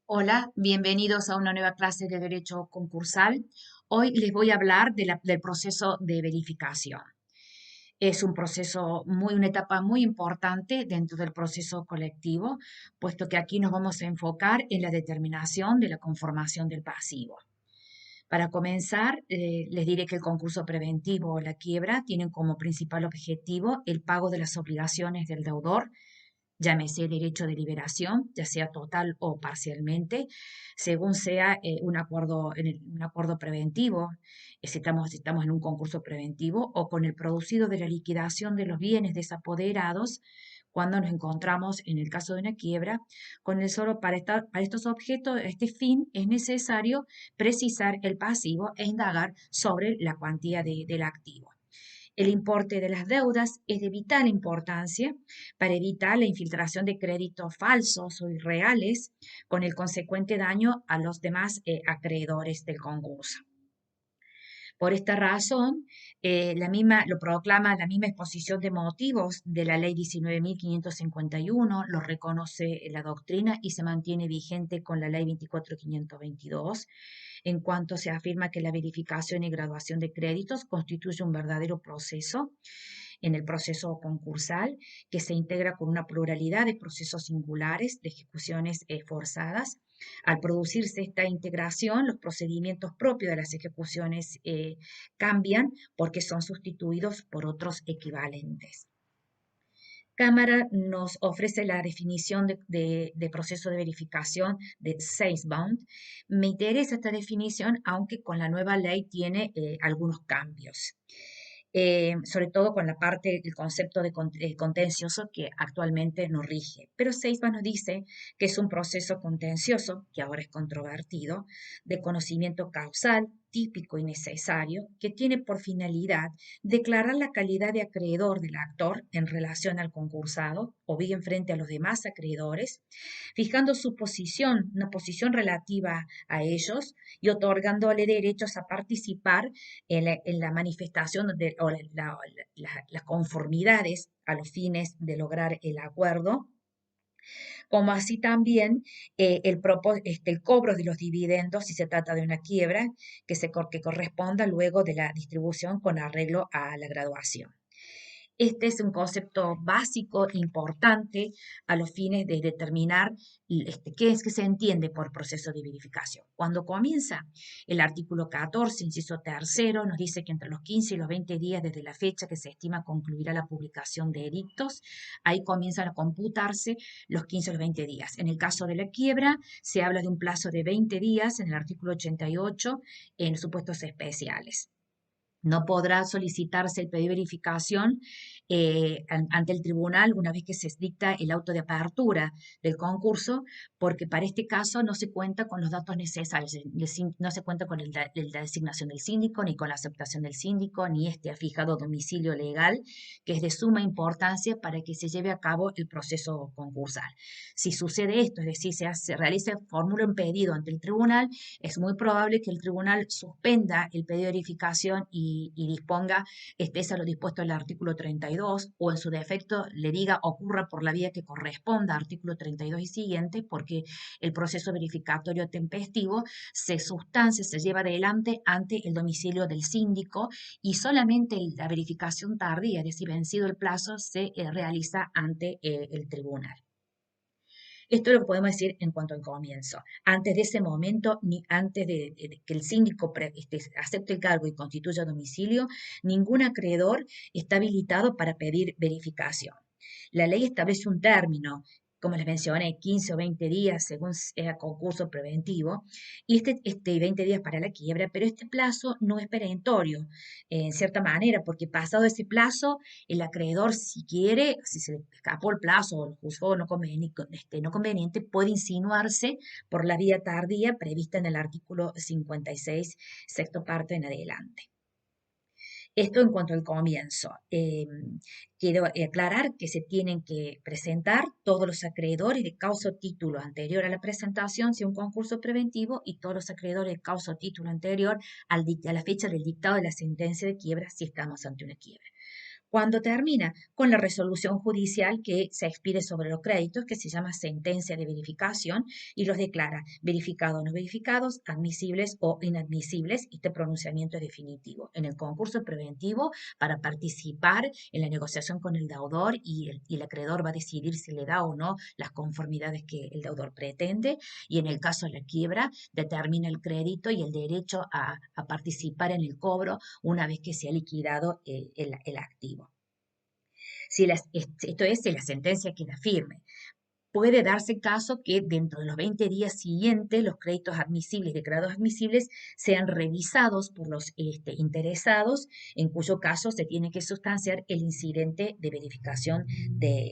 Hola, bienvenidos a una nueva clase de Derecho Concursal. Hoy les voy a hablar del proceso de verificación. Es un proceso una etapa muy importante dentro del proceso colectivo, puesto que aquí nos vamos a enfocar en la determinación de la conformación del pasivo. Para comenzar, les diré que el concurso preventivo o la quiebra tienen como principal objetivo el pago de las obligaciones del deudor, llámese derecho de liberación, ya sea total o parcialmente, según sea un acuerdo preventivo, si estamos en un concurso preventivo, o con el producido de la liquidación de los bienes desapoderados, cuando nos encontramos en el caso de una quiebra, con el solo para estos objetos, este fin, es necesario precisar el pasivo e indagar sobre la cuantía del activo. El importe de las deudas es de vital importancia para evitar la infiltración de créditos falsos o irreales con el consecuente daño a los demás acreedores del concurso. Por esta razón, lo proclama la misma exposición de motivos de la Ley 19.551, lo reconoce la doctrina y se mantiene vigente con la Ley 24.522, en cuanto se afirma que la verificación y graduación de créditos constituye un verdadero proceso en el proceso concursal, que se integra con una pluralidad de procesos singulares de ejecuciones forzadas. Al producirse esta integración, los procedimientos propios de las ejecuciones cambian porque son sustituidos por otros equivalentes. Cámara nos ofrece la definición de proceso de verificación de Seyssbond. Me interesa esta definición, aunque con la nueva ley tiene algunos cambios. Sobre todo con la parte, el concepto de contencioso que actualmente nos rige. Pero Seisman nos dice que es un proceso contencioso, que ahora es controvertido, de conocimiento causal, típico y necesario, que tiene por finalidad declarar la calidad de acreedor del actor en relación al concursado o bien frente a los demás acreedores, fijando su posición, una posición relativa a ellos y otorgándole derechos a participar en la manifestación o las conformidades a los fines de lograr el acuerdo, como así también el cobro de los dividendos si se trata de una quiebra que corresponda luego de la distribución con arreglo a la graduación. Este es un concepto básico, importante, a los fines de determinar qué es que se entiende por proceso de verificación. Cuando comienza el artículo 14, inciso tercero, nos dice que entre los 15 y los 20 días desde la fecha que se estima concluirá la publicación de edictos, ahí comienzan a computarse los 15 o los 20 días. En el caso de la quiebra, se habla de un plazo de 20 días en el artículo 88 en supuestos especiales. No podrá solicitarse el pedido de verificación ante el tribunal una vez que se dicta el auto de apertura del concurso, porque para este caso no se cuenta con los datos necesarios, no se cuenta con la designación del síndico, ni con la aceptación del síndico, ni ha fijado domicilio legal, que es de suma importancia para que se lleve a cabo el proceso concursal. Si sucede esto, es decir, se realiza, formula un pedido ante el tribunal, es muy probable que el tribunal suspenda el pedido de verificación y disponga, es a lo dispuesto en el artículo 32, o en su defecto le diga ocurra por la vía que corresponda, artículo 32 y siguiente, porque el proceso verificatorio tempestivo se sustancia, se lleva adelante ante el domicilio del síndico y solamente la verificación tardía, es decir, vencido el plazo, se realiza ante el tribunal. Esto lo podemos decir en cuanto al comienzo. Antes de ese momento, ni antes de que el síndico acepte el cargo y constituya domicilio, ningún acreedor está habilitado para pedir verificación. La ley establece un término, como les mencioné, 15 o 20 días según sea concurso preventivo, y este 20 días para la quiebra, pero este plazo no es perentorio, en cierta manera, porque pasado ese plazo, el acreedor, si quiere, si se le escapó el plazo o lo juzgó no conveniente, puede insinuarse por la vía tardía prevista en el artículo 56, sexto parte en adelante. Esto en cuanto al comienzo. Quiero aclarar que se tienen que presentar todos los acreedores de causa o título anterior a la presentación, si un concurso preventivo, y todos los acreedores de causa o título anterior a la fecha del dictado de la sentencia de quiebra, si estamos ante una quiebra. cuando termina con la resolución judicial que se expide sobre los créditos, que se llama sentencia de verificación, y los declara verificados o no verificados, admisibles o inadmisibles. Este pronunciamiento es definitivo. En el concurso preventivo, para participar en la negociación con el deudor, y el acreedor va a decidir si le da o no las conformidades que el deudor pretende, y en el caso de la quiebra, determina el crédito y el derecho a participar en el cobro una vez que se ha liquidado el activo. Esto es si la sentencia queda firme. Puede darse caso que dentro de los 20 días siguientes los créditos admisibles, declarados admisibles, sean revisados por los interesados, en cuyo caso se tiene que sustanciar el incidente de verificación,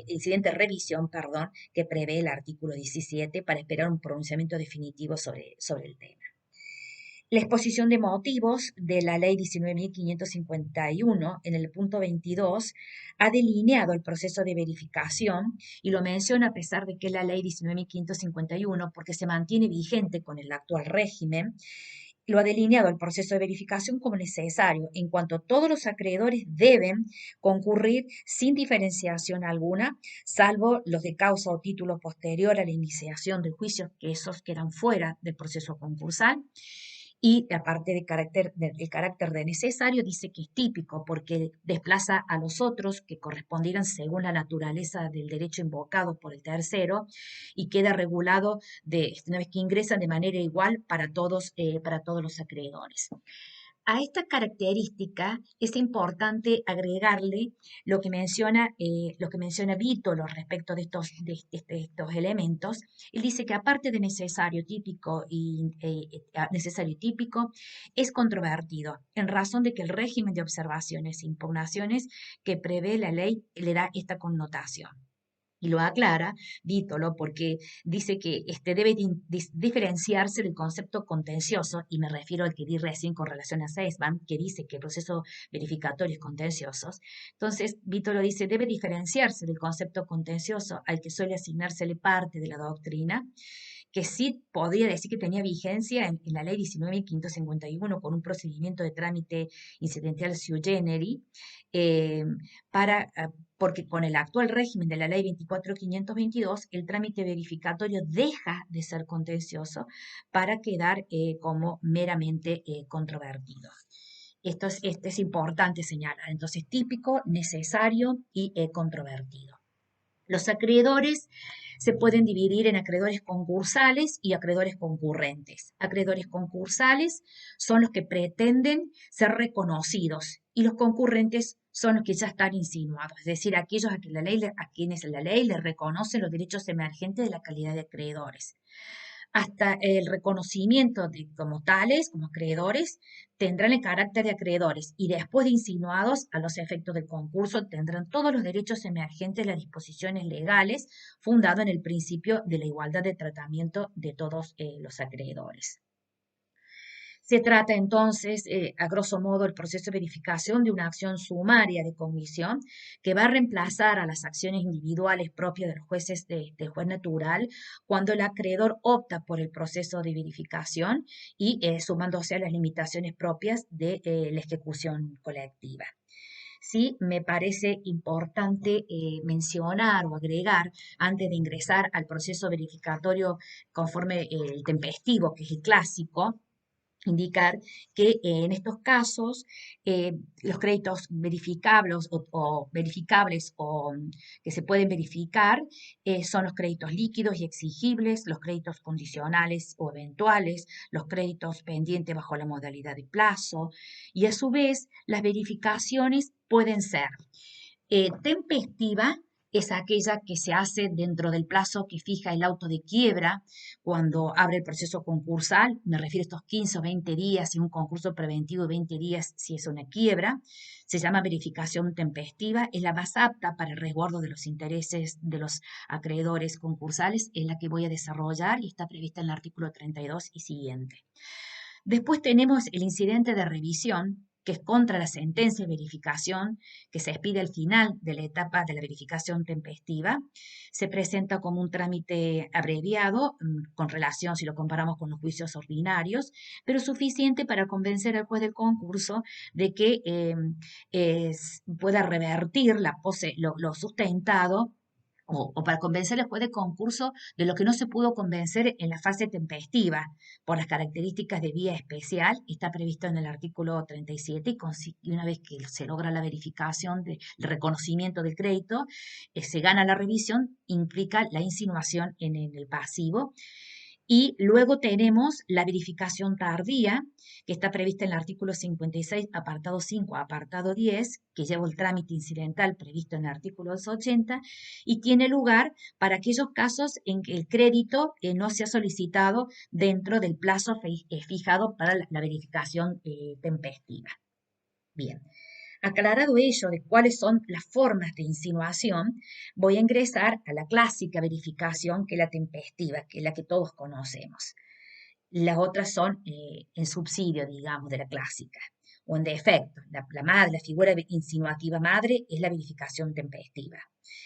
incidente de revisión, perdón, que prevé el artículo 17 para esperar un pronunciamiento definitivo sobre el tema. La exposición de motivos de la Ley 19.551 en el punto 22 ha delineado el proceso de verificación y lo menciona a pesar de que la Ley 19.551, porque se mantiene vigente con el actual régimen, lo ha delineado el proceso de verificación como necesario, en cuanto todos los acreedores deben concurrir sin diferenciación alguna, salvo los de causa o título posterior a la iniciación del juicio, que esos quedan fuera del proceso concursal. Y aparte del carácter de necesario, dice que es típico porque desplaza a los otros que correspondieran según la naturaleza del derecho invocado por el tercero, y queda regulado una vez que ingresan de manera igual para todos los acreedores. A esta característica es importante agregarle lo que menciona Vítolo respecto de estos elementos. Él dice que aparte de necesario y típico, es controvertido, en razón de que el régimen de observaciones e impugnaciones que prevé la ley le da esta connotación. Y lo aclara Vítolo porque dice que debe diferenciarse del concepto contencioso, y me refiero al que di recién con relación a Seisman, que dice que el proceso verificatorio es contencioso. Entonces, Vítolo dice, debe diferenciarse del concepto contencioso al que suele asignársele parte de la doctrina, que sí podría decir que tenía vigencia en la ley 19.551 con un procedimiento de trámite incidental sui generis, eh, porque con el actual régimen de la ley 24.522, el trámite verificatorio deja de ser contencioso para quedar como meramente controvertido. Esto es importante señalar. Entonces, típico, necesario y controvertido. Los acreedores se pueden dividir en acreedores concursales y acreedores concurrentes. Acreedores concursales son los que pretenden ser reconocidos, y los concurrentes son los que ya están insinuados, es decir, aquellos a quienes la ley les reconoce los derechos emergentes de la calidad de acreedores. Hasta el reconocimiento como tales, como acreedores, tendrán el carácter de acreedores, y después de insinuados a los efectos del concurso tendrán todos los derechos emergentes de las disposiciones legales, fundado en el principio de la igualdad de tratamiento de todos los acreedores. Se trata entonces, a grosso modo, el proceso de verificación de una acción sumaria de comisión que va a reemplazar a las acciones individuales propias de los jueces del juez natural cuando el acreedor opta por el proceso de verificación y sumándose a las limitaciones propias de la ejecución colectiva. Sí, me parece importante mencionar o agregar, antes de ingresar al proceso verificatorio conforme el tempestivo, que es el clásico, indicar que en estos casos los créditos verificables o que se pueden verificar son los créditos líquidos y exigibles, los créditos condicionales o eventuales, los créditos pendientes bajo la modalidad de plazo, y a su vez las verificaciones pueden ser tempestiva, es aquella que se hace dentro del plazo que fija el auto de quiebra cuando abre el proceso concursal. Me refiero a estos 15 o 20 días, y un concurso preventivo de 20 días si es una quiebra. Se llama verificación tempestiva, es la más apta para el resguardo de los intereses de los acreedores concursales, es la que voy a desarrollar y está prevista en el artículo 32 y siguiente. Después tenemos el incidente de revisión, que es contra la sentencia de verificación que se expide al final de la etapa de la verificación tempestiva. Se presenta como un trámite abreviado con relación, si lo comparamos con los juicios ordinarios, pero suficiente para convencer al juez del concurso de que pueda revertir lo sustentado o para convencer al juez de concurso de lo que no se pudo convencer en la fase tempestiva por las características de vía especial, está previsto en el artículo 37 y una vez que se logra la verificación del reconocimiento del crédito, se gana la revisión, implica la insinuación en el pasivo. Y luego tenemos la verificación tardía, que está prevista en el artículo 56, apartado 5, apartado 10, que lleva el trámite incidental previsto en el artículo 280, y tiene lugar para aquellos casos en que el crédito no se ha solicitado dentro del plazo fijado para la verificación tempestiva. Bien. Aclarado ello de cuáles son las formas de insinuación, voy a ingresar a la clásica verificación, que es la tempestiva, que es la que todos conocemos. Las otras son en subsidio, digamos, de la clásica, o en defecto. La figura insinuativa madre es la verificación tempestiva.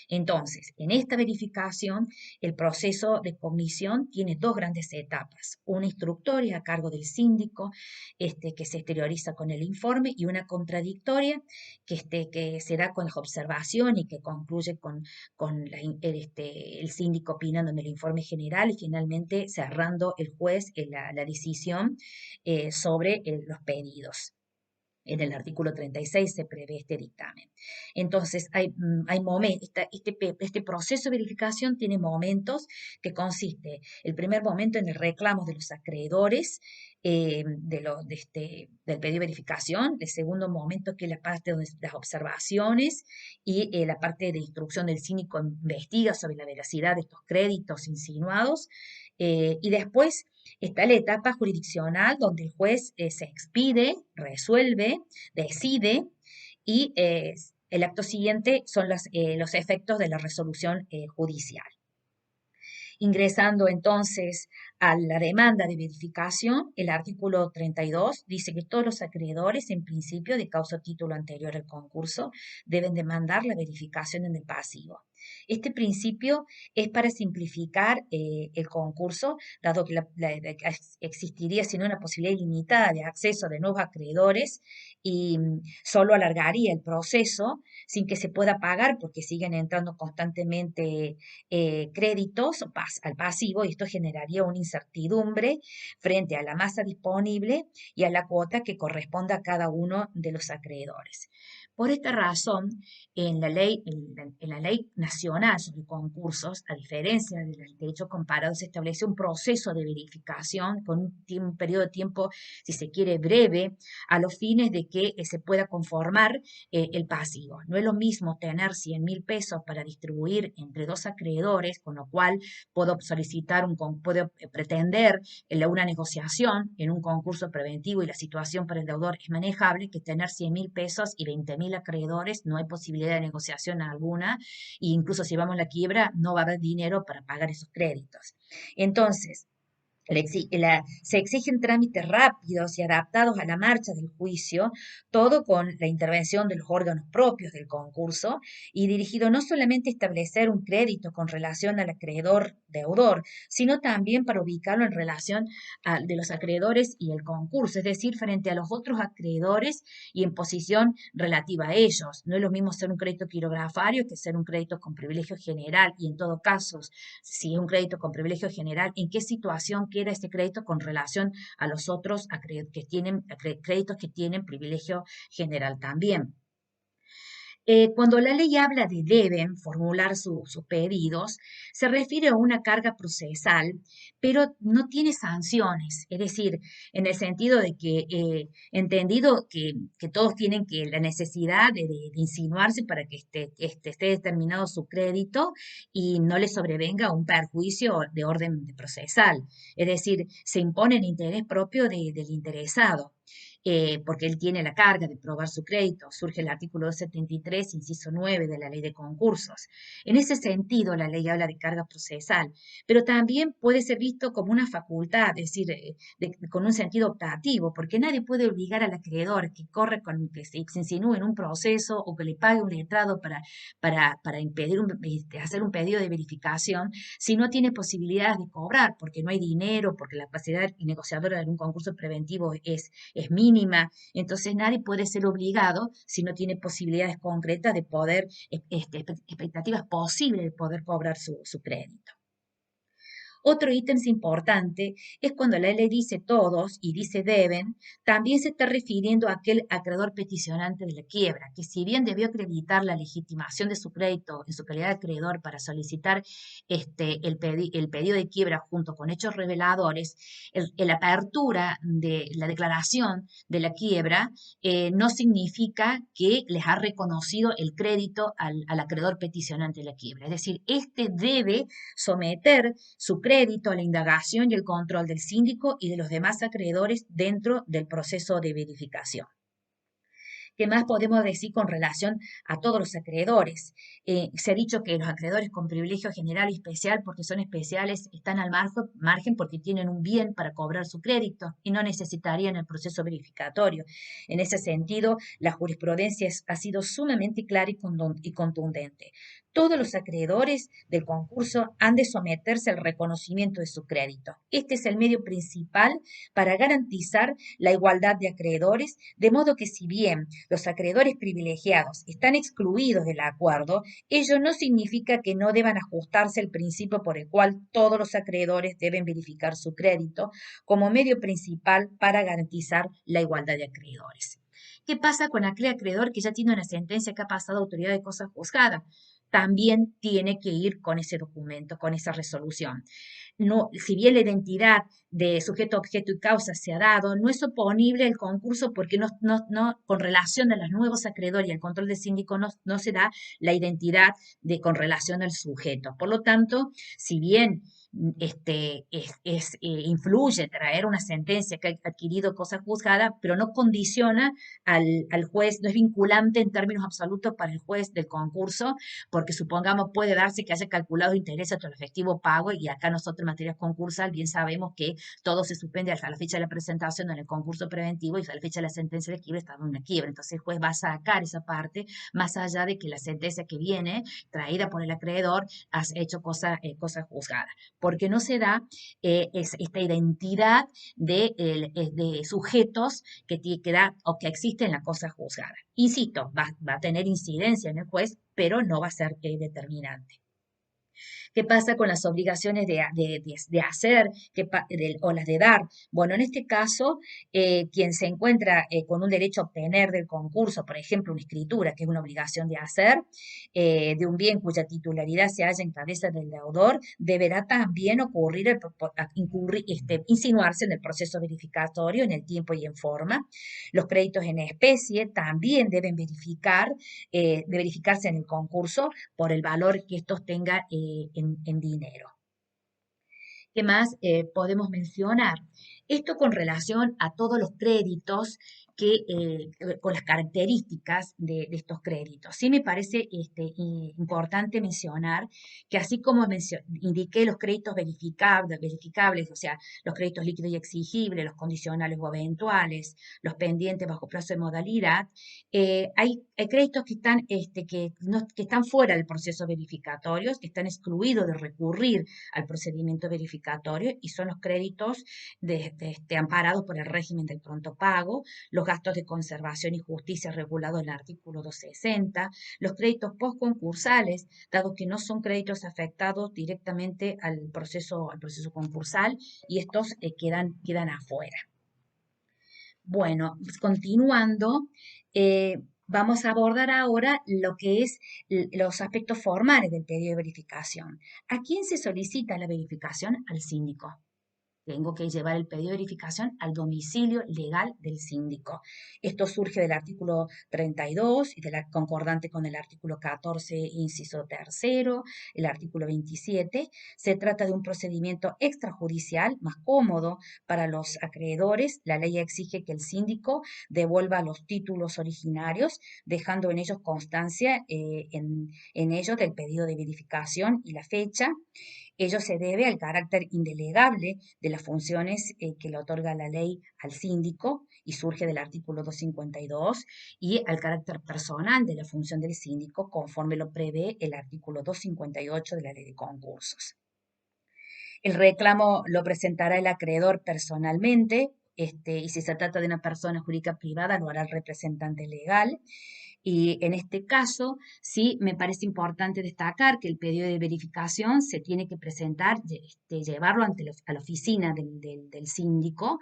Entonces, en esta verificación, el proceso de cognición tiene dos grandes etapas. Una instructoria a cargo del síndico, que se exterioriza con el informe, y una contradictoria que se da con la observación y que concluye con el síndico opinando en el informe general y finalmente cerrando el juez la decisión sobre los pedidos. En el artículo 36 se prevé este dictamen. Entonces, hay momentos, este proceso de verificación tiene momentos que consiste, el primer momento en el reclamo de los acreedores del pedido de verificación, el segundo momento que es la parte de las observaciones y la parte de instrucción del síndico investiga sobre la veracidad de estos créditos insinuados, y después está la etapa jurisdiccional donde el juez se expide, resuelve, decide y el acto siguiente son los efectos de la resolución judicial. Ingresando entonces a la demanda de verificación, el artículo 32 dice que todos los acreedores, en principio, de causa o título anterior al concurso, deben demandar la verificación en el pasivo. Este principio es para simplificar el concurso, dado que existiría sino una posibilidad ilimitada de acceso de nuevos acreedores y solo alargaría el proceso sin que se pueda pagar porque siguen entrando constantemente créditos al pasivo, y esto generaría una incertidumbre frente a la masa disponible y a la cuota que corresponda a cada uno de los acreedores. Por esta razón, en la ley nacional sobre concursos, a diferencia del derecho comparado, se establece un proceso de verificación con un periodo de tiempo, si se quiere, breve, a los fines de que se pueda conformar el pasivo. No es lo mismo tener 100.000 pesos para distribuir entre dos acreedores, con lo cual puedo puedo pretender una negociación en un concurso preventivo y la situación para el deudor es manejable, que tener 100.000 pesos y 20.000 acreedores, no hay posibilidad de negociación alguna, e incluso si vamos a la quiebra no va a haber dinero para pagar esos créditos. Entonces, se exigen trámites rápidos y adaptados a la marcha del juicio, todo con la intervención de los órganos propios del concurso y dirigido no solamente a establecer un crédito con relación al acreedor-deudor, sino también para ubicarlo en relación de los acreedores y el concurso, es decir, frente a los otros acreedores y en posición relativa a ellos. No es lo mismo ser un crédito quirografario que ser un crédito con privilegio general, y en todo caso, si es un crédito con privilegio general, ¿en qué situación queda este crédito con relación a los otros créditos que tienen privilegio general también? Cuando la ley habla de deben formular sus pedidos, se refiere a una carga procesal, pero no tiene sanciones. Es decir, en el sentido de que, entendido que todos tienen la necesidad de insinuarse para que esté determinado su crédito y no le sobrevenga un perjuicio de orden procesal. Es decir, se impone el interés propio del interesado. porque él tiene la carga de probar su crédito. Surge el artículo 273, inciso 9 de la ley de concursos. En ese sentido, la ley habla de carga procesal, pero también puede ser visto como una facultad, es decir, con un sentido optativo, porque nadie puede obligar al acreedor que se insinúe en un proceso o que le pague un letrado para impedir hacer un pedido de verificación si no tiene posibilidades de cobrar, porque no hay dinero, porque la capacidad negociadora de un concurso preventivo es mínima. Entonces nadie puede ser obligado si no tiene posibilidades concretas de poder, expectativas posibles de poder cobrar su crédito. Otro ítem importante es cuando la ley dice todos y dice deben, también se está refiriendo a aquel acreedor peticionante de la quiebra, que si bien debió acreditar la legitimación de su crédito en su calidad de acreedor para solicitar el pedido de quiebra junto con hechos reveladores, la apertura de la declaración de la quiebra no significa que les ha reconocido el crédito al acreedor peticionante de la quiebra. Es decir, este debe someter su crédito a la indagación y el control del síndico y de los demás acreedores dentro del proceso de verificación. ¿Qué más podemos decir con relación a todos los acreedores? Se ha dicho que los acreedores con privilegio general y especial, porque son especiales, están al margen porque tienen un bien para cobrar su crédito y no necesitarían el proceso verificatorio. En ese sentido, la jurisprudencia ha sido sumamente clara y contundente. Todos los acreedores del concurso han de someterse al reconocimiento de su crédito. Este es el medio principal para garantizar la igualdad de acreedores, de modo que si bien los acreedores privilegiados están excluidos del acuerdo, ello no significa que no deban ajustarse al principio por el cual todos los acreedores deben verificar su crédito como medio principal para garantizar la igualdad de acreedores. ¿Qué pasa con aquel acreedor que ya tiene una sentencia que ha pasado a autoridad de cosa juzgada? También tiene que ir con ese documento, con esa resolución. No, si bien la identidad de sujeto, objeto y causa se ha dado, no es oponible el concurso porque con relación a los nuevos acreedores y al control del síndico no se da la identidad con relación al sujeto. Por lo tanto, si bien influye traer una sentencia que ha adquirido cosa juzgada, pero no condiciona al juez, no es vinculante en términos absolutos para el juez del concurso, porque supongamos puede darse que haya calculado interés sobre el efectivo pago y acá nosotros en materia concursal bien sabemos que todo se suspende hasta la fecha de la presentación en el concurso preventivo y hasta la fecha de la sentencia de quiebra estaba en una quiebra. Entonces el juez va a sacar esa parte más allá de que la sentencia que viene traída por el acreedor ha hecho cosa juzgada, porque no se da esta identidad de sujetos que da o que existe en la cosa juzgada. Insisto, va a tener incidencia en el juez, pero no va a ser determinante. ¿Qué pasa con las obligaciones de hacer o las de dar? Bueno, en este caso, quien se encuentra con un derecho a obtener del concurso, por ejemplo, una escritura, que es una obligación de hacer, de un bien cuya titularidad se halla en cabeza del deudor, deberá también insinuarse en el proceso verificatorio en el tiempo y en forma. Los créditos en especie también deben verificarse en el concurso por el valor que estos tengan en dinero. ¿Qué más podemos mencionar? Esto con relación a todos los créditos con las características de estos créditos. Sí me parece importante mencionar que así como indiqué los créditos verificables, o sea, los créditos líquidos y exigibles, los condicionales o eventuales, los pendientes bajo plazo de modalidad, hay créditos que están fuera del proceso verificatorio, que están excluidos de recurrir al procedimiento verificatorio y son los créditos amparados por el régimen del pronto pago, los gastos de conservación y justicia regulados en el artículo 260, los créditos postconcursales, dado que no son créditos afectados directamente al proceso concursal y estos quedan afuera. Bueno, pues continuando, vamos a abordar ahora lo que es los aspectos formales del pedido de verificación. ¿A quién se solicita la verificación? Al síndico. tengo que llevar el pedido de verificación al domicilio legal del síndico. Esto surge del artículo 32 y de la concordante con el artículo 14, inciso tercero, el artículo 27. Se trata de un procedimiento extrajudicial más cómodo para los acreedores. La ley exige que el síndico devuelva los títulos originarios, dejando en ellos constancia en ellos del pedido de verificación y la fecha. Ello se debe al carácter indelegable de las funciones que le otorga la ley al síndico y surge del artículo 252 y al carácter personal de la función del síndico conforme lo prevé el artículo 258 de la ley de concursos. El reclamo lo presentará el acreedor personalmente, y si se trata de una persona jurídica privada, lo hará el representante legal. Y en este caso, sí me parece importante destacar que el pedido de verificación se tiene que presentar, llevarlo a la oficina del síndico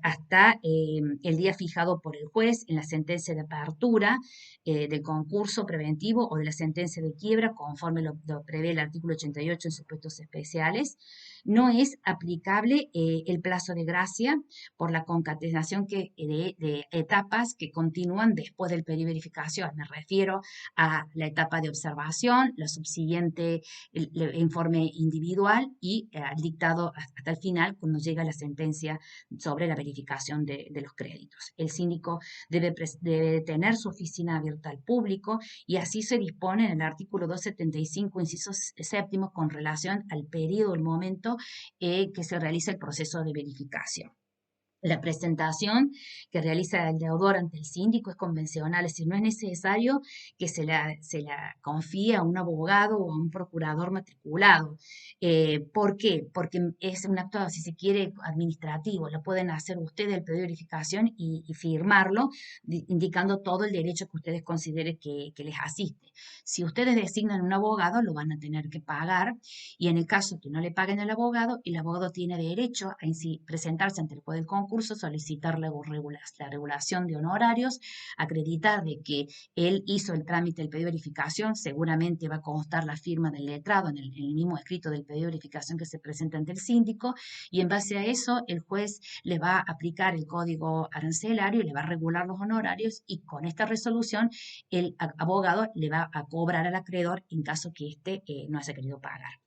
hasta el día fijado por el juez en la sentencia de apertura del concurso preventivo o de la sentencia de quiebra, conforme lo prevé el artículo 88 en supuestos especiales. No es aplicable el plazo de gracia por la concatenación de etapas que continúan después del pedido de verificación. Me refiero a la etapa de observación, la subsiguiente, el informe individual y al dictado hasta el final, cuando llega la sentencia sobre la verificación de los créditos. El síndico debe tener su oficina abierta al público y así se dispone en el artículo 275, inciso séptimo, con relación al periodo, el momento que se realiza el proceso de verificación. La presentación que realiza el deudor ante el síndico es convencional, es decir, no es necesario que se la confíe a un abogado o a un procurador matriculado. ¿Por qué? Porque es un acto, si se quiere, administrativo. Lo pueden hacer ustedes el pedido de verificación y firmarlo, indicando todo el derecho que ustedes consideren que les asiste. Si ustedes designan un abogado, lo van a tener que pagar y en el caso que no le paguen al abogado, el abogado tiene derecho a presentarse ante el Poder del Concurso, solicitar la regulación de honorarios, acreditar de que él hizo el trámite del pedido de verificación, seguramente va a constar la firma del letrado en el mismo escrito del pedido de verificación que se presenta ante el síndico, y en base a eso el juez le va a aplicar el código arancelario, le va a regular los honorarios y con esta resolución el abogado le va a cobrar al acreedor en caso que éste no haya querido pagar.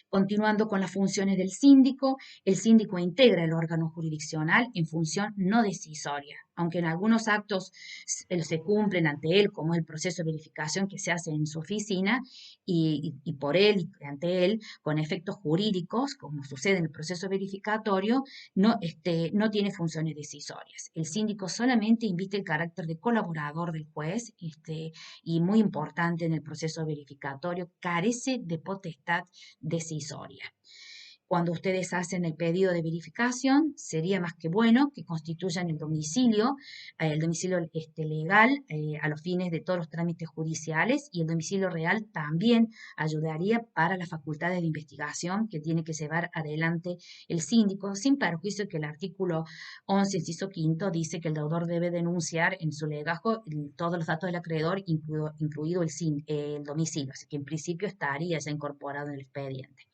Continuando con las funciones del síndico, el síndico integra el órgano jurisdiccional en función no decisoria, aunque en algunos actos se cumplen ante él, como el proceso de verificación que se hace en su oficina y por él y ante él, con efectos jurídicos, como sucede en el proceso verificatorio, no tiene funciones decisorias. El síndico solamente invita el carácter de colaborador del juez y muy importante en el proceso verificatorio, carece de potestad decisoria. Cuando ustedes hacen el pedido de verificación, sería más que bueno que constituyan el domicilio legal a los fines de todos los trámites judiciales y el domicilio real también ayudaría para las facultades de investigación que tiene que llevar adelante el síndico, sin perjuicio que el artículo 11, inciso quinto, dice que el deudor debe denunciar en su legajo todos los datos del acreedor, incluido el domicilio, así que en principio estaría ya incorporado en el expediente.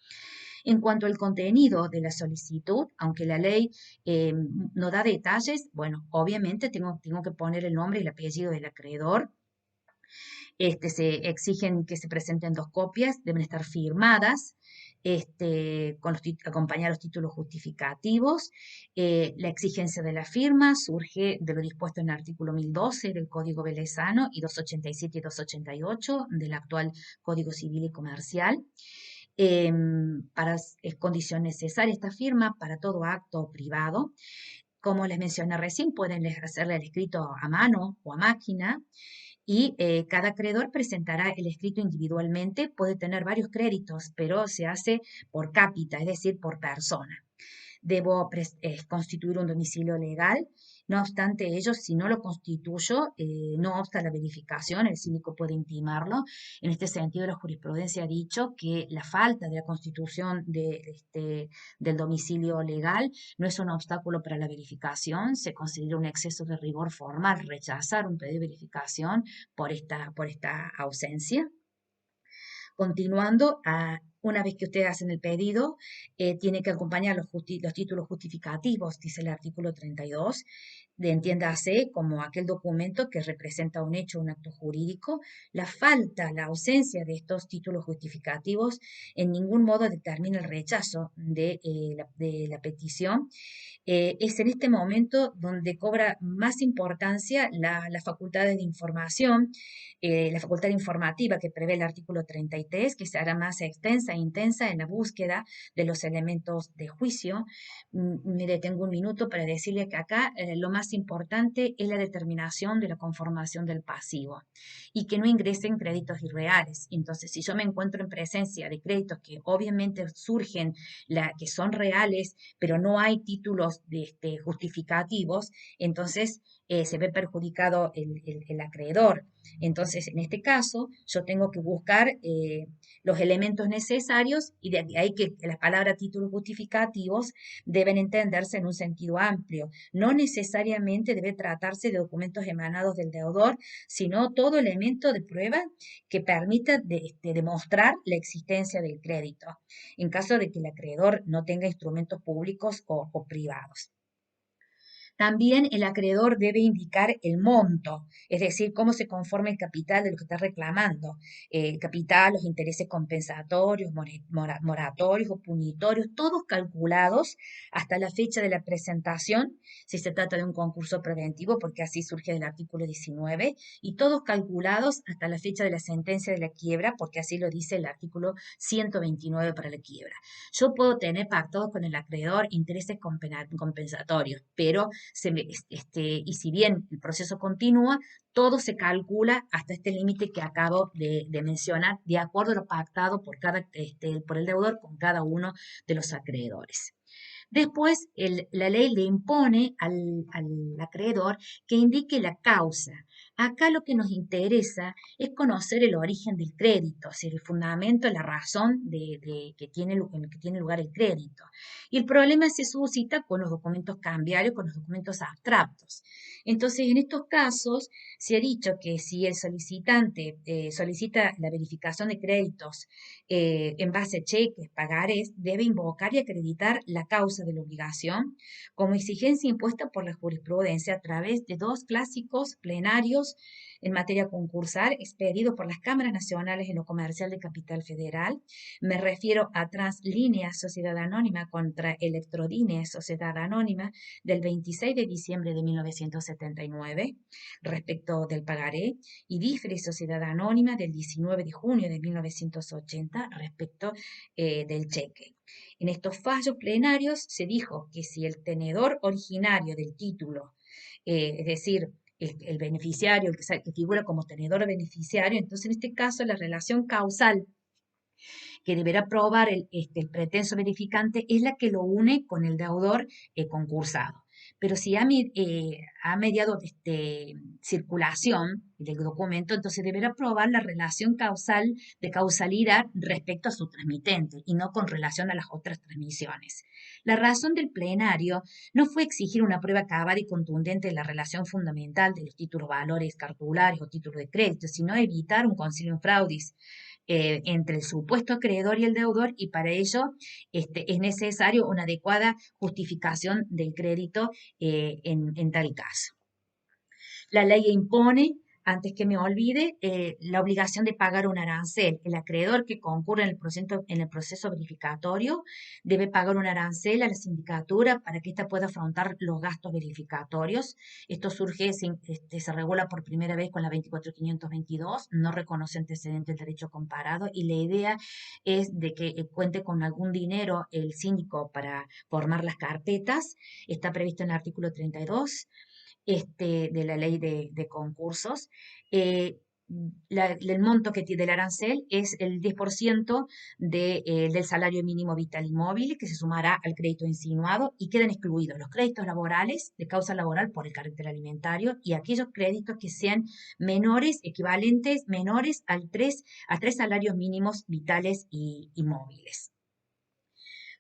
En cuanto al contenido de la solicitud, aunque la ley no da detalles, bueno, obviamente tengo que poner el nombre y el apellido del acreedor. Se exigen que se presenten 2 copias, deben estar firmadas, acompañar los títulos justificativos. La exigencia de la firma surge de lo dispuesto en el artículo 1012 del Código Velezano y 287 y 288 del actual Código Civil y Comercial. Es condición necesaria esta firma para todo acto privado. Como les mencioné recién, pueden hacerle el escrito a mano o a máquina y cada acreedor presentará el escrito individualmente. Puede tener varios créditos, pero se hace por cápita, es decir, por persona. Debo constituir un domicilio legal. No obstante ello, si no lo constituyo, no obsta la verificación, el síndico puede intimarlo. En este sentido, la jurisprudencia ha dicho que la falta de la constitución del domicilio legal no es un obstáculo para la verificación, se considera un exceso de rigor formal rechazar un pedido de verificación por esta ausencia. Continuando, Una vez que ustedes hacen el pedido, tiene que acompañar los títulos justificativos, dice el artículo 32, entiéndase como aquel documento que representa un hecho, un acto jurídico. La falta, la ausencia de estos títulos justificativos en ningún modo determina el rechazo de la petición. Es en este momento donde cobra más importancia las facultades de información, la facultad informativa que prevé el artículo 33, que se hará más extensa e intensa en la búsqueda de los elementos de juicio. Mire, tengo un minuto para decirle que acá lo más importante es la determinación de la conformación del pasivo y que no ingresen créditos irreales. Entonces, si yo me encuentro en presencia de créditos que obviamente surgen, que son reales, pero no hay títulos justificativos, entonces se ve perjudicado el acreedor. Entonces, en este caso, yo tengo que buscar los elementos necesarios y de ahí que la palabra títulos justificativos deben entenderse en un sentido amplio. No necesariamente debe tratarse de documentos emanados del deudor, sino todo elemento de prueba que permita demostrar la existencia del crédito, en caso de que el acreedor no tenga instrumentos públicos o privados. También el acreedor debe indicar el monto, es decir, cómo se conforma el capital de lo que está reclamando. El capital, los intereses compensatorios, moratorios o punitorios, todos calculados hasta la fecha de la presentación, si se trata de un concurso preventivo, porque así surge del artículo 19, y todos calculados hasta la fecha de la sentencia de la quiebra, porque así lo dice el artículo 129 para la quiebra. Yo puedo tener pactados con el acreedor intereses compensatorios, pero y si bien el proceso continúa, todo se calcula hasta este límite que acabo de mencionar, de acuerdo a lo pactado por el deudor con cada uno de los acreedores. Después, la ley le impone al acreedor que indique la causa. Acá lo que nos interesa es conocer el origen del crédito, es decir, el fundamento, la razón que tiene lugar el crédito. Y el problema se suscita con los documentos cambiarios, con los documentos abstractos. Entonces, en estos casos, se ha dicho que si el solicitante solicita la verificación de créditos en base a cheques, pagarés, debe invocar y acreditar la causa de la obligación como exigencia impuesta por la jurisprudencia a través de dos clásicos plenarios en materia concursal expedidos por las cámaras nacionales en lo comercial de Capital Federal. Me refiero a Translínea Sociedad Anónima contra Electrodine Sociedad Anónima del 26 de diciembre de 1979 respecto del pagaré y Difre Sociedad Anónima del 19 de junio de 1980 respecto del cheque. En estos fallos plenarios se dijo que si el tenedor originario del título, es decir, el beneficiario, que figura como tenedor beneficiario, entonces en este caso la relación causal que deberá probar el pretenso verificante es la que lo une con el deudor concursado. Pero si ha mediado circulación del documento, entonces deberá probar la relación causal de causalidad respecto a su transmitente y no con relación a las otras transmisiones. La razón del plenario no fue exigir una prueba acabada y contundente de la relación fundamental de los títulos valores cartulares o títulos de crédito, sino evitar un concilio fraudis entre el supuesto acreedor y el deudor, y para ello es necesario una adecuada justificación del crédito en tal caso. La ley impone, antes que me olvide, la obligación de pagar un arancel. El acreedor que concurre en el proceso verificatorio debe pagar un arancel a la sindicatura para que ésta pueda afrontar los gastos verificatorios. Esto se regula por primera vez con la 24.522, no reconoce antecedentes del derecho comparado y la idea es de que cuente con algún dinero el síndico para formar las carpetas. Está previsto en el artículo 32 de la ley de concursos. El monto del arancel es el 10% del salario mínimo vital y móvil que se sumará al crédito insinuado y quedan excluidos los créditos laborales de causa laboral por el carácter alimentario y aquellos créditos que sean menores a tres salarios mínimos vitales y móviles.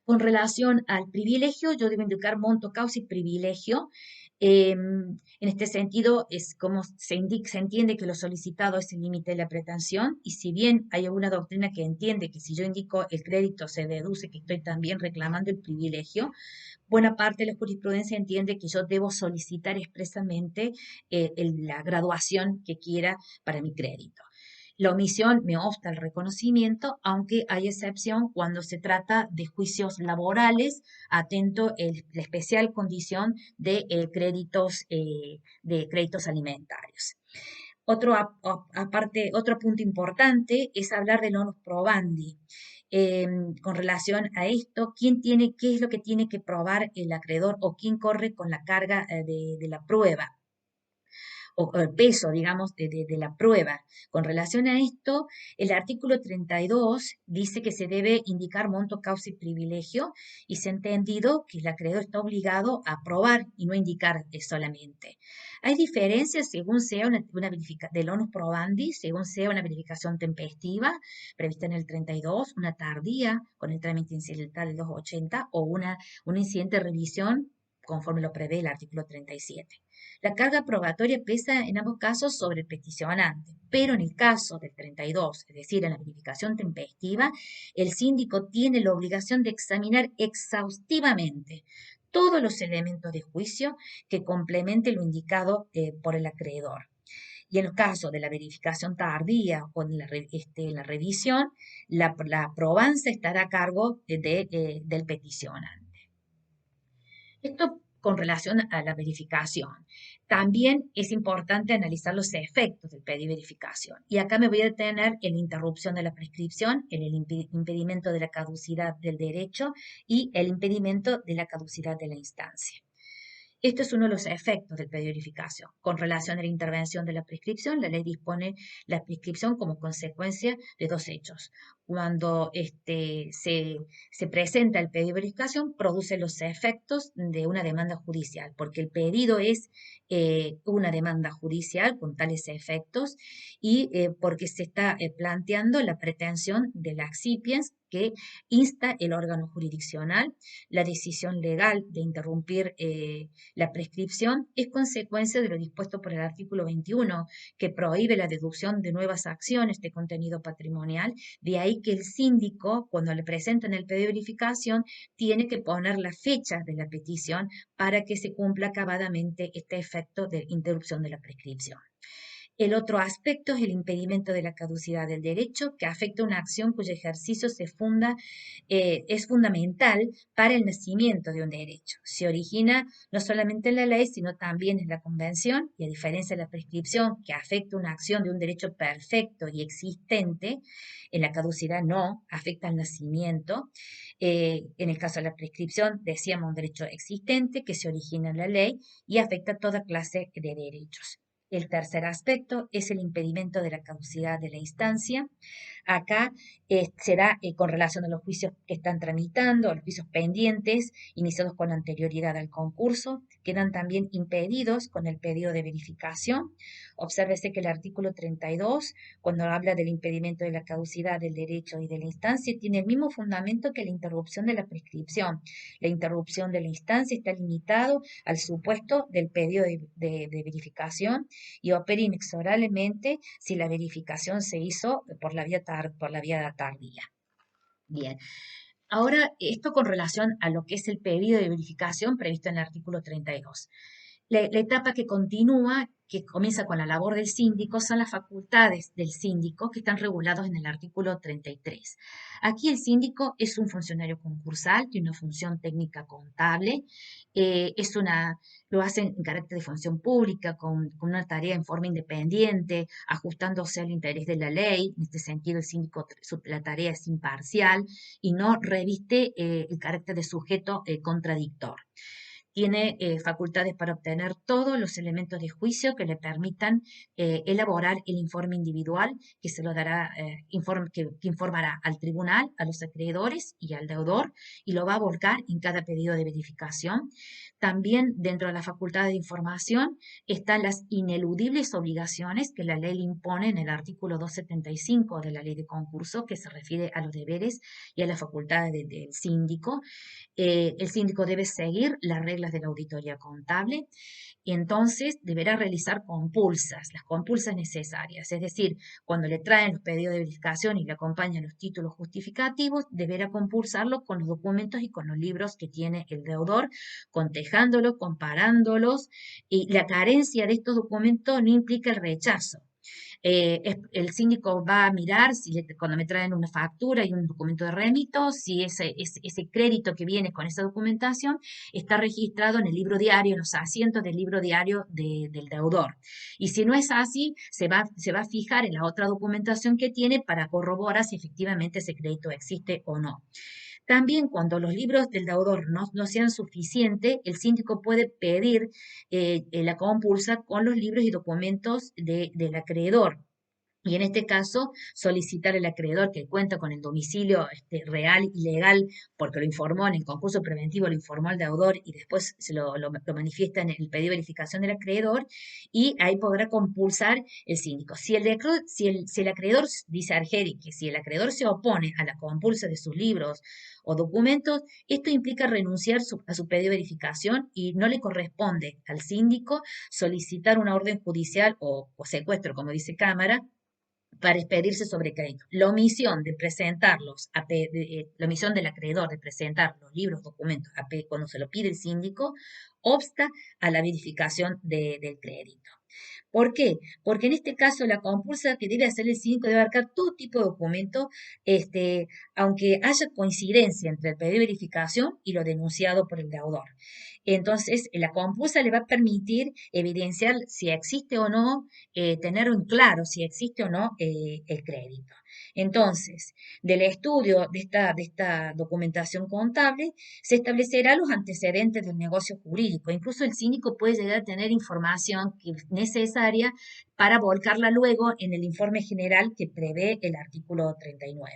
Con relación al privilegio, yo debo indicar monto, causa y privilegio. En este sentido, es como se entiende que lo solicitado es el límite de la pretensión, y si bien hay alguna doctrina que entiende que si yo indico el crédito se deduce que estoy también reclamando el privilegio, buena parte de la jurisprudencia entiende que yo debo solicitar expresamente la graduación que quiera para mi crédito. La omisión me obsta el reconocimiento, aunque hay excepción cuando se trata de juicios laborales, atento la especial condición de créditos alimentarios. Otro punto importante es hablar del onus probandi. Eh, con relación a esto, qué es lo que tiene que probar el acreedor o quién corre con la carga de la prueba o el peso, digamos, de la prueba. Con relación a esto, el artículo 32 dice que se debe indicar monto, causa y privilegio, y se ha entendido que el acreedor está obligado a probar y no indicar solamente. Hay diferencias según sea una verificación del onus probandi, según sea una verificación tempestiva, prevista en el 32, una tardía con el trámite incidental del 280 o un incidente de revisión conforme lo prevé el artículo 37. La carga probatoria pesa en ambos casos sobre el peticionante, pero en el caso del 32, es decir, en la verificación tempestiva, el síndico tiene la obligación de examinar exhaustivamente todos los elementos de juicio que complementen lo indicado por el acreedor. Y en los casos de la verificación tardía o en la revisión, la probanza estará a cargo del peticionante. Esto con relación a la verificación. También es importante analizar los efectos del pedido de verificación. Y acá me voy a detener en la interrupción de la prescripción, en el impedimento de la caducidad del derecho y el impedimento de la caducidad de la instancia. Esto es uno de los efectos del pedido de verificación. Con relación a la intervención de la prescripción, la ley dispone la prescripción como consecuencia de dos hechos. Cuando se presenta el pedido de verificación, produce los efectos de una demanda judicial, porque el pedido es una demanda judicial con tales efectos y porque se está planteando la pretensión de la excipiens que insta el órgano jurisdiccional. La decisión legal de interrumpir la prescripción es consecuencia de lo dispuesto por el artículo 21, que prohíbe la deducción de nuevas acciones de contenido patrimonial. De ahí que el síndico, cuando le presentan el pedido de verificación, tiene que poner la fecha de la petición para que se cumpla acabadamente este efecto de interrupción de la prescripción. El otro aspecto es el impedimento de la caducidad del derecho, que afecta una acción cuyo ejercicio es fundamental para el nacimiento de un derecho. Se origina no solamente en la ley, sino también en la convención, y a diferencia de la prescripción, que afecta una acción de un derecho perfecto y existente, en la caducidad no, afecta al nacimiento. En el caso de la prescripción, decíamos un derecho existente que se origina en la ley y afecta toda clase de derechos. El tercer aspecto es el impedimento de la caducidad de la instancia. Acá será con relación a los juicios que están tramitando, a los juicios pendientes, iniciados con anterioridad al concurso, quedan también impedidos con el pedido de verificación. Obsérvese que el artículo 32, cuando habla del impedimento de la caducidad del derecho y de la instancia, tiene el mismo fundamento que la interrupción de la prescripción. La interrupción de la instancia está limitado al supuesto del pedido de verificación y opera inexorablemente si la verificación se hizo por la vía tardía. Bien. Ahora, esto con relación a lo que es el pedido de verificación previsto en el artículo 32. La etapa que continúa, que comienza con la labor del síndico, son las facultades del síndico que están regulados en el artículo 33. Aquí el síndico es un funcionario concursal, tiene una función técnica contable, lo hace en carácter de función pública, con una tarea en forma independiente, ajustándose al interés de la ley. En este sentido, el síndico, la tarea es imparcial y no reviste el carácter de sujeto contradictor. Tiene facultades para obtener todos los elementos de juicio que le permitan elaborar el informe individual que se lo dará, que informará al tribunal, a los acreedores y al deudor, y lo va a volcar en cada pedido de verificación. También dentro de la facultad de información están las ineludibles obligaciones que la ley le impone en el artículo 275 de la ley de concurso, que se refiere a los deberes y a las facultades del síndico. El síndico debe seguir las reglas reglas de la auditoría contable, y entonces deberá realizar compulsas, las compulsas necesarias, es decir, cuando le traen los pedidos de verificación y le acompañan los títulos justificativos, deberá compulsarlo con los documentos y con los libros que tiene el deudor, contejándolos, comparándolos, y la carencia de estos documentos no implica el rechazo. El síndico va a mirar si cuando me traen una factura y un documento de remito, si ese crédito que viene con esa documentación está registrado en el libro diario, en los asientos del libro diario del deudor. Y si no es así, se va a fijar en la otra documentación que tiene para corroborar si efectivamente ese crédito existe o no. También cuando los libros del deudor no sean suficientes, el síndico puede pedir la compulsa con los libros y documentos del acreedor. Y en este caso, solicitar al acreedor que cuenta con el domicilio real y legal, porque lo informó en el concurso preventivo, lo informó al deudor y después lo manifiesta en el pedido de verificación del acreedor, y ahí podrá compulsar el síndico. Si el acreedor, dice Argeri, que si el acreedor se opone a la compulsa de sus libros o documentos, esto implica renunciar a su pedido de verificación y no le corresponde al síndico solicitar una orden judicial o secuestro, como dice Cámara, para expedirse sobre crédito. La omisión de presentarlos, la omisión del acreedor de presentar los libros, documentos, cuando se lo pide el síndico, obsta a la verificación del crédito. ¿Por qué? Porque en este caso la compulsa que debe hacer el síndico debe abarcar todo tipo de documento, aunque haya coincidencia entre el pedido de verificación y lo denunciado por el deudor. Entonces, la compulsa le va a permitir evidenciar si existe o no, tener en claro si existe o no el crédito. Entonces, del estudio de esta documentación contable, se establecerá los antecedentes del negocio jurídico. Incluso el síndico puede llegar a tener información necesaria para volcarla luego en el informe general que prevé el artículo 39.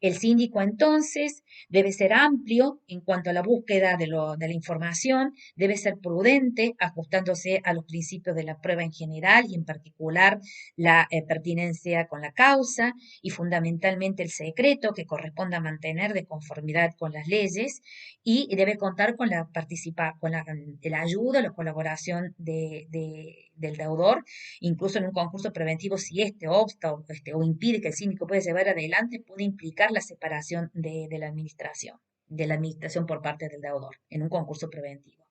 El síndico entonces debe ser amplio en cuanto a la búsqueda de la información, debe ser prudente, ajustándose a los principios de la prueba en general y en particular la pertinencia con la causa y fundamentalmente el secreto que corresponda mantener de conformidad con las leyes, y debe contar con la ayuda, la colaboración del deudor, incluso en un concurso preventivo, si este obsta o impide que el síndico pueda llevar adelante, puede implicar la separación de la administración por parte del deudor en un concurso preventivo.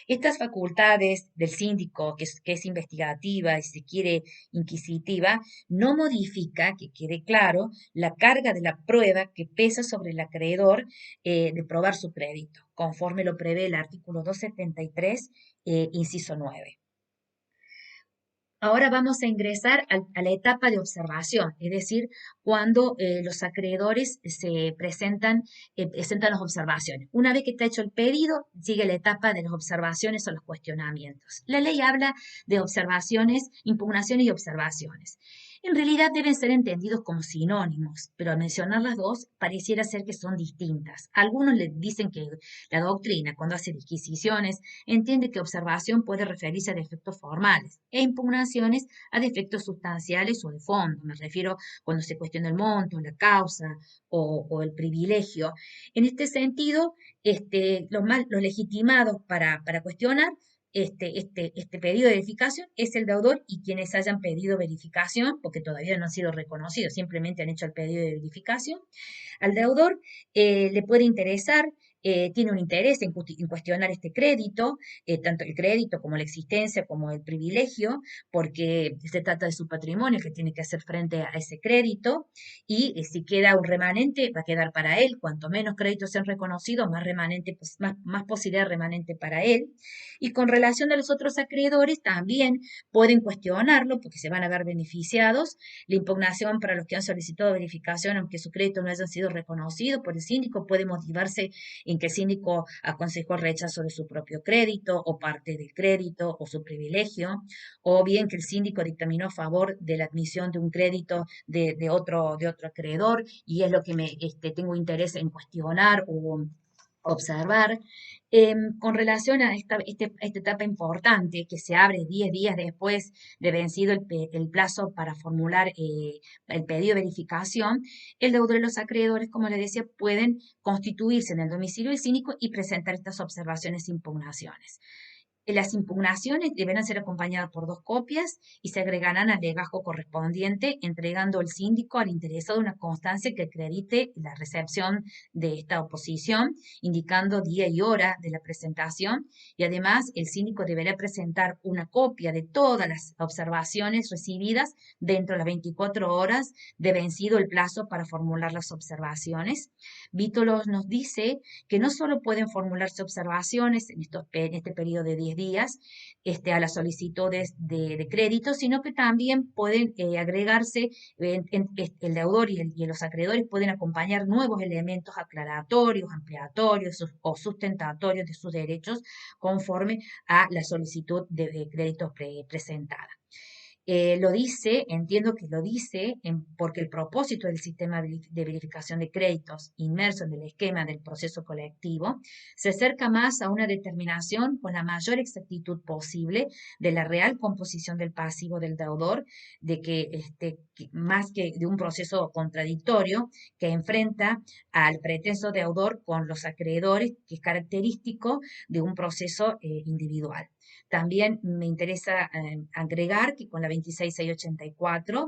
Estas facultades del síndico, que es investigativa y si se quiere inquisitiva, no modifica, que quede claro, la carga de la prueba que pesa sobre el acreedor de probar su crédito, conforme lo prevé el artículo 273, inciso 9. Ahora vamos a ingresar a la etapa de observación, es decir, cuando los acreedores presentan las observaciones. Una vez que está hecho el pedido, sigue la etapa de las observaciones o los cuestionamientos. La ley habla de observaciones, impugnaciones y observaciones. En realidad deben ser entendidos como sinónimos, pero al mencionar las dos pareciera ser que son distintas. Algunos le dicen que la doctrina, cuando hace disquisiciones, entiende que observación puede referirse a defectos formales e impugnaciones a defectos sustanciales o de fondo. Me refiero cuando se cuestiona el monto, la causa o el privilegio. En este sentido, los legitimados para cuestionar este pedido de verificación es el deudor y quienes hayan pedido verificación, porque todavía no han sido reconocidos, simplemente han hecho el pedido de verificación. Al deudor le puede interesar, tiene un interés en cuestionar este crédito, tanto el crédito como la existencia, como el privilegio, porque se trata de su patrimonio que tiene que hacer frente a ese crédito, y si queda un remanente, va a quedar para él. Cuanto menos créditos sean reconocidos, más remanente, pues, más posibilidad de remanente para él. Y con relación a los otros acreedores, también pueden cuestionarlo porque se van a ver beneficiados. La impugnación para los que han solicitado verificación, aunque su crédito no haya sido reconocido por el síndico, puede motivarse en que el síndico aconsejó el rechazo de su propio crédito o parte del crédito o su privilegio, o bien que el síndico dictaminó a favor de la admisión de un crédito de otro acreedor y es lo que tengo interés en cuestionar observar. Con relación a esta etapa importante que se abre 10 días después de vencido el plazo para formular el pedido de verificación, el deudor y los acreedores, como les decía, pueden constituirse en el domicilio del síndico y presentar estas observaciones e impugnaciones. Las impugnaciones deberán ser acompañadas por 2 copias y se agregarán al legajo correspondiente, entregando el síndico al interesado una constancia que acredite la recepción de esta oposición, indicando día y hora de la presentación, y además el síndico deberá presentar una copia de todas las observaciones recibidas dentro de las 24 horas de vencido el plazo para formular las observaciones. Vítolos nos dice que no solo pueden formularse observaciones en este periodo de 10 días a las solicitudes de crédito, sino que también pueden agregarse, el deudor y los acreedores pueden acompañar nuevos elementos aclaratorios, ampliatorios o sustentatorios de sus derechos conforme a la solicitud de crédito presentada. Lo dice, entiendo que lo dice, porque el propósito del sistema de verificación de créditos inmerso en el esquema del proceso colectivo se acerca más a una determinación con la mayor exactitud posible de la real composición del pasivo del deudor, más que de un proceso contradictorio que enfrenta al pretenso deudor con los acreedores, que es característico de un proceso individual. También me interesa agregar que con la 26684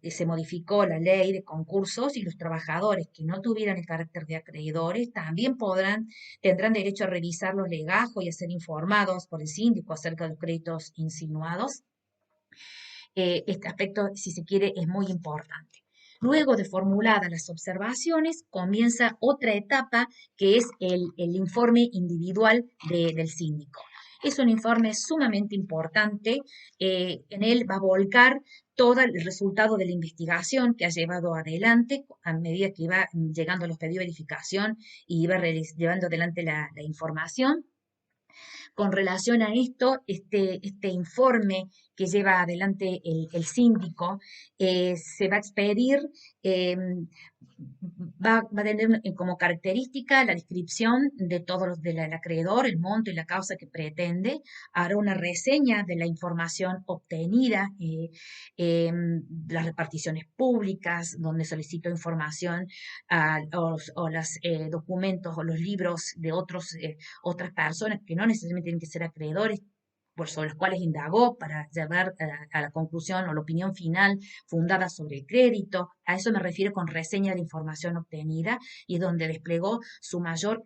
se modificó la ley de concursos y los trabajadores que no tuvieran el carácter de acreedores también tendrán derecho a revisar los legajos y a ser informados por el síndico acerca de los créditos insinuados. Este aspecto, si se quiere, es muy importante. Luego de formuladas las observaciones, comienza otra etapa que es el informe individual del síndico. Es un informe sumamente importante. En él va a volcar todo el resultado de la investigación que ha llevado adelante a medida que iba llegando los pedidos de verificación y iba llevando adelante la información. Con relación a esto, este informe que lleva adelante el síndico se va a expedir, eh, va a tener como característica la descripción de todos los del acreedor, el monto y la causa que pretende, hará una reseña de la información obtenida, las reparticiones públicas, donde solicito información o los documentos o los libros de otras personas que no necesariamente tienen que ser acreedores, sobre los cuales indagó para llevar a la conclusión o la opinión final fundada sobre el crédito. A eso me refiero con reseña de información obtenida, y es donde desplegó su mayor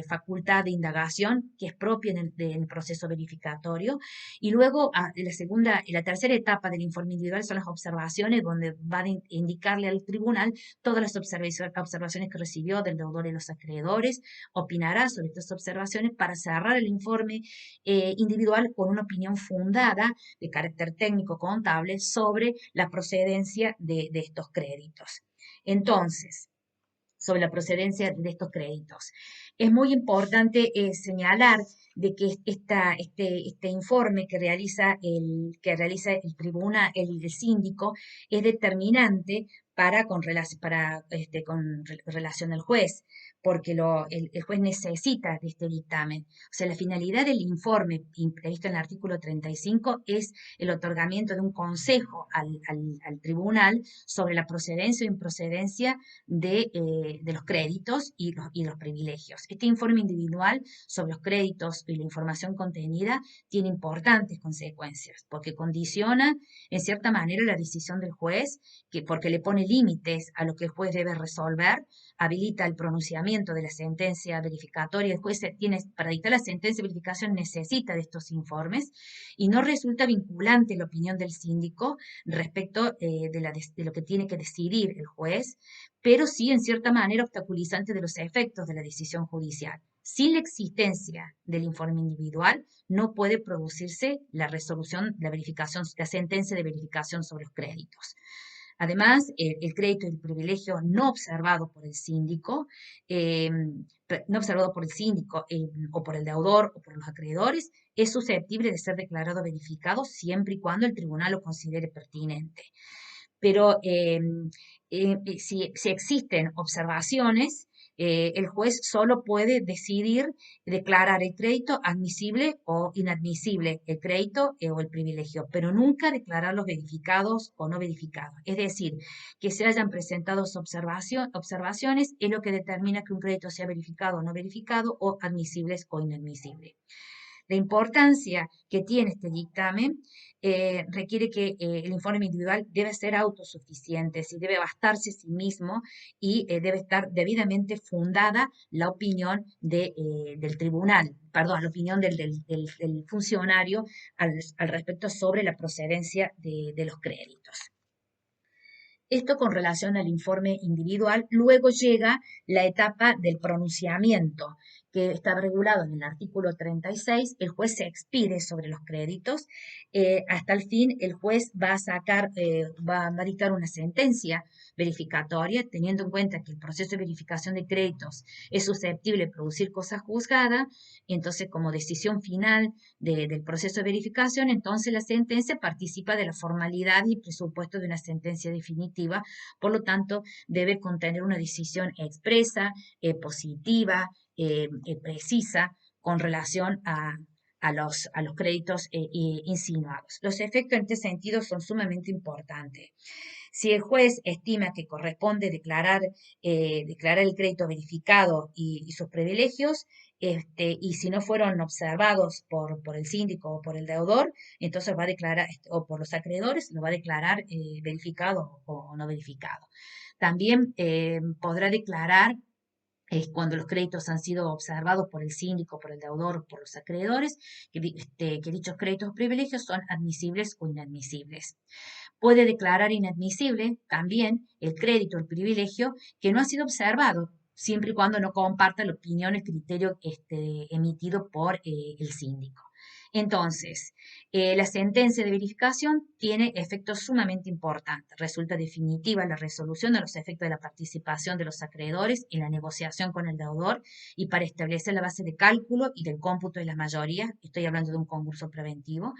facultad de indagación, que es propia en el proceso verificatorio. Y luego, la tercera etapa del informe individual son las observaciones, donde van a indicarle al tribunal todas las observaciones que recibió del deudor y los acreedores, opinará sobre estas observaciones para cerrar el informe individual con una opinión fundada de carácter técnico contable sobre la procedencia de estos créditos. Entonces, sobre la procedencia de estos créditos. Es muy importante señalar de que este informe que realiza el tribunal, el síndico, es determinante con relación al juez, porque el juez necesita de este dictamen. O sea, la finalidad del informe previsto en el artículo 35 es el otorgamiento de un consejo al tribunal sobre la procedencia o improcedencia de los créditos y los privilegios. Este informe individual sobre los créditos y la información contenida tiene importantes consecuencias, porque condiciona en cierta manera la decisión del juez, porque le pone límites a lo que el juez debe resolver, habilita el pronunciamiento de la sentencia verificatoria. El juez para dictar la sentencia de verificación necesita de estos informes, y no resulta vinculante la opinión del síndico respecto de lo que tiene que decidir el juez, pero sí en cierta manera obstaculizante de los efectos de la decisión judicial. Sin la existencia del informe individual, no puede producirse la resolución, la verificación, la sentencia de verificación sobre los créditos. Además, el crédito y el privilegio no observado por el síndico, o por el deudor o por los acreedores, es susceptible de ser declarado verificado siempre y cuando el tribunal lo considere pertinente. Pero si existen observaciones El juez solo puede decidir declarar el crédito admisible o inadmisible, el crédito o el privilegio, pero nunca declarar los verificados o no verificados. Es decir, que se hayan presentado observaciones es lo que determina que un crédito sea verificado o no verificado o admisibles o inadmisible. La importancia que tiene este dictamen requiere que el informe individual debe ser autosuficiente, si debe bastarse a sí mismo y debe estar debidamente fundada la opinión del tribunal, perdón, la opinión del funcionario al respecto sobre la procedencia de los créditos. Esto con relación al informe individual. Luego llega la etapa del pronunciamiento, que está regulado en el artículo 36. El juez se expide sobre los créditos. Hasta el fin, el juez va a sacar, va a dictar una sentencia verificatoria, teniendo en cuenta que el proceso de verificación de créditos es susceptible de producir cosa juzgada. Y entonces, como decisión final del proceso de verificación, entonces la sentencia participa de la formalidad y presupuesto de una sentencia definitiva, por lo tanto debe contener una decisión expresa, positiva, precisa con relación a los créditos insinuados. Los efectos en este sentido son sumamente importantes. Si el juez estima que corresponde declarar el crédito verificado y sus privilegios, y si no fueron observados por el síndico o por el deudor, entonces va a declarar, o por los acreedores, lo va a declarar verificado o no verificado. También podrá declarar cuando los créditos han sido observados por el síndico, por el deudor o por los acreedores, que dichos créditos o privilegios son admisibles o inadmisibles. Puede declarar inadmisible también el crédito o el privilegio que no ha sido observado, siempre y cuando no comparta la opinión o el criterio emitido por el síndico. Entonces, la sentencia de verificación tiene efectos sumamente importantes. Resulta definitiva la resolución de los efectos de la participación de los acreedores en la negociación con el deudor y para establecer la base de cálculo y del cómputo de las mayorías. Estoy hablando de un concurso preventivo.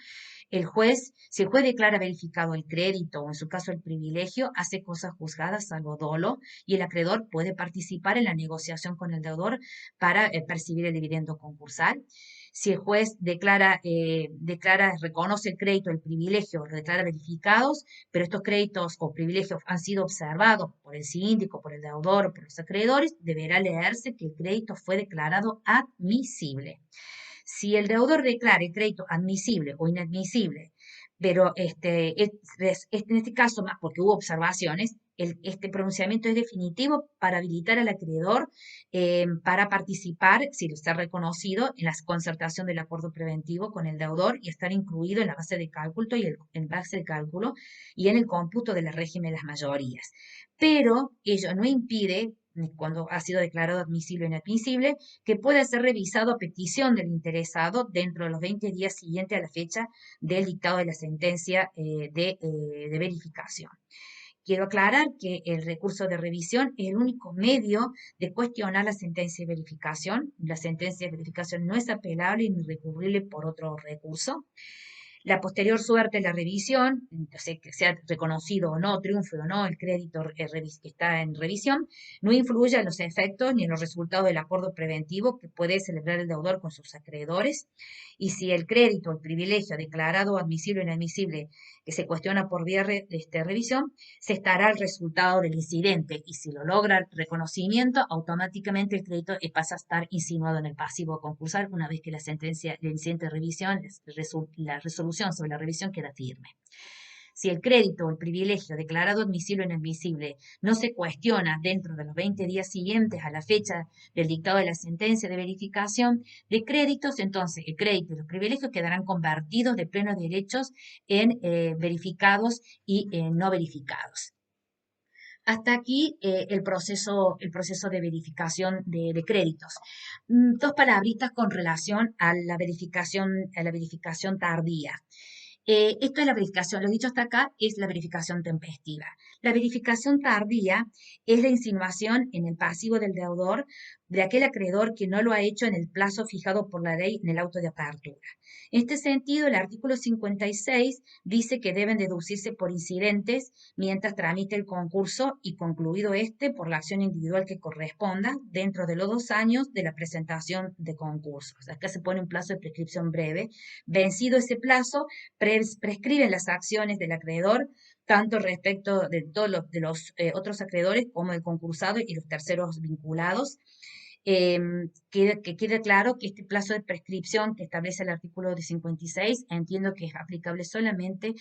Si el juez declara verificado el crédito o en su caso el privilegio, hace cosas juzgadas salvo dolo y el acreedor puede participar en la negociación con el deudor para percibir el dividendo concursal. Si el juez reconoce el crédito, el privilegio, lo declara verificados, pero estos créditos o privilegios han sido observados por el síndico, por el deudor o por los acreedores, deberá leerse que el crédito fue declarado admisible. Si el deudor declara el crédito admisible o inadmisible, pero en este caso, más porque hubo observaciones, este pronunciamiento es definitivo para habilitar al acreedor para participar, si lo está reconocido, en la concertación del acuerdo preventivo con el deudor y estar incluido en la base de cálculo y en el cómputo del régimen de las mayorías. Pero ello no impide, cuando ha sido declarado admisible o inadmisible, que pueda ser revisado a petición del interesado dentro de los 20 días siguientes a la fecha del dictado de la sentencia de verificación. Quiero aclarar que el recurso de revisión es el único medio de cuestionar la sentencia de verificación. La sentencia de verificación no es apelable ni recurrible por otro recurso. La posterior suerte de la revisión, entonces, que sea reconocido o no, triunfe o no el crédito que está en revisión, no influye en los efectos ni en los resultados del acuerdo preventivo que puede celebrar el deudor con sus acreedores. Y si el crédito, el privilegio declarado admisible o inadmisible que se cuestiona por vía de revisión, se estará el resultado del incidente y si lo logra el reconocimiento, automáticamente el crédito pasa a estar insinuado en el pasivo concursal una vez que la sentencia del incidente de revisión, la resolución sobre la revisión queda firme. Si el crédito o el privilegio declarado admisible o inadmisible no se cuestiona dentro de los 20 días siguientes a la fecha del dictado de la sentencia de verificación de créditos, entonces el crédito y los privilegios quedarán convertidos de plenos derechos en verificados y no verificados. Hasta aquí el proceso de verificación de créditos. Dos palabritas con relación a la verificación tardía. Esto es la verificación, lo dicho hasta acá es la verificación tempestiva. La verificación tardía es la insinuación en el pasivo del deudor de aquel acreedor que no lo ha hecho en el plazo fijado por la ley en el auto de apertura. En este sentido, el artículo 56 dice que deben deducirse por incidentes mientras tramite el concurso y concluido este por la acción individual que corresponda dentro de los 2 años de la presentación de concursos. Acá se pone un plazo de prescripción breve. Vencido ese plazo, prescriben las acciones del acreedor tanto respecto de todos los otros acreedores como el concursado y los terceros vinculados. Que quede claro que este plazo de prescripción que establece el artículo de 56, entiendo que es aplicable solamente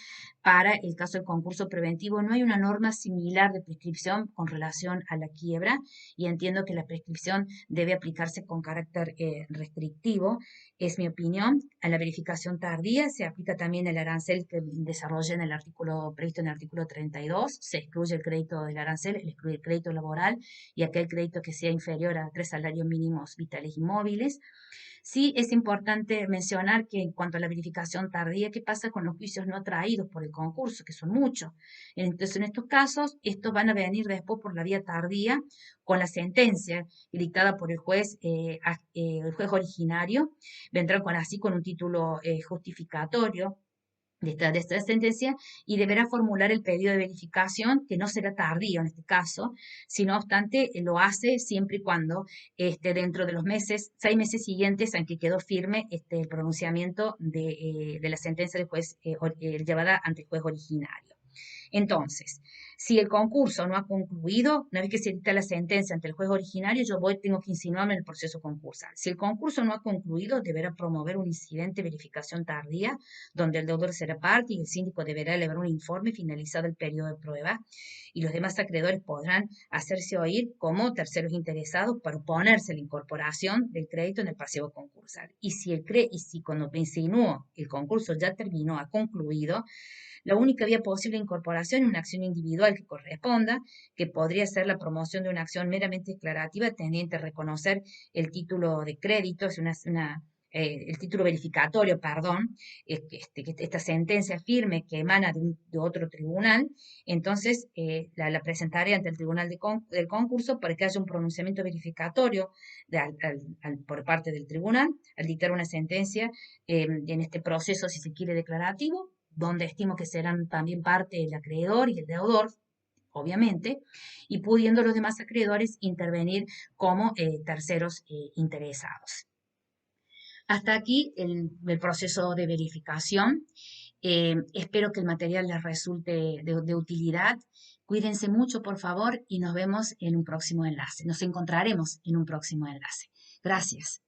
para el caso del concurso preventivo. No hay una norma similar de prescripción con relación a la quiebra y entiendo que la prescripción debe aplicarse con carácter restrictivo. Es mi opinión. A la verificación tardía se aplica también el arancel que desarrolla en el artículo previsto en el artículo 32. Se excluye el crédito del arancel, se excluye el crédito laboral y aquel crédito que sea inferior a 3 salarios mínimos vitales y móviles. Sí es importante mencionar que en cuanto a la verificación tardía, ¿qué pasa con los juicios no traídos por el concurso? Que son muchos. Entonces, en estos casos, estos van a venir después por la vía tardía con la sentencia dictada por el juez originario, vendrán así con un título justificatorio de esta sentencia y deberá formular el pedido de verificación, que no será tardío en este caso, sino obstante lo hace siempre y cuando esté dentro de los 6 meses siguientes en que quedó firme el pronunciamiento de la sentencia del juez llevada ante el juez originario. Entonces, si el concurso no ha concluido, una vez que se dicta la sentencia ante el juez originario, tengo que insinuarme en el proceso concursal. Si el concurso no ha concluido, deberá promover un incidente de verificación tardía, donde el deudor será parte y el síndico deberá elevar un informe finalizado el periodo de prueba, y los demás acreedores podrán hacerse oír como terceros interesados para oponerse a la incorporación del crédito en el pasivo concursal. Y si cuando me insinúo el concurso ya terminó, ha concluido, la única vía posible de incorporación es una acción individual que corresponda, que podría ser la promoción de una acción meramente declarativa tendiente a reconocer el título de crédito, el título verificatorio, perdón, que esta sentencia firme que emana de otro tribunal. Entonces la presentaré ante el tribunal del concurso para que haya un pronunciamiento verificatorio por parte del tribunal al dictar una sentencia en este proceso, si se quiere, declarativo, donde estimo que serán también parte el acreedor y el deudor, obviamente, y pudiendo los demás acreedores intervenir como terceros interesados. Hasta aquí el proceso de verificación. Espero que el material les resulte de utilidad. Cuídense mucho, por favor, y nos vemos en un próximo enlace. Nos encontraremos en un próximo enlace. Gracias.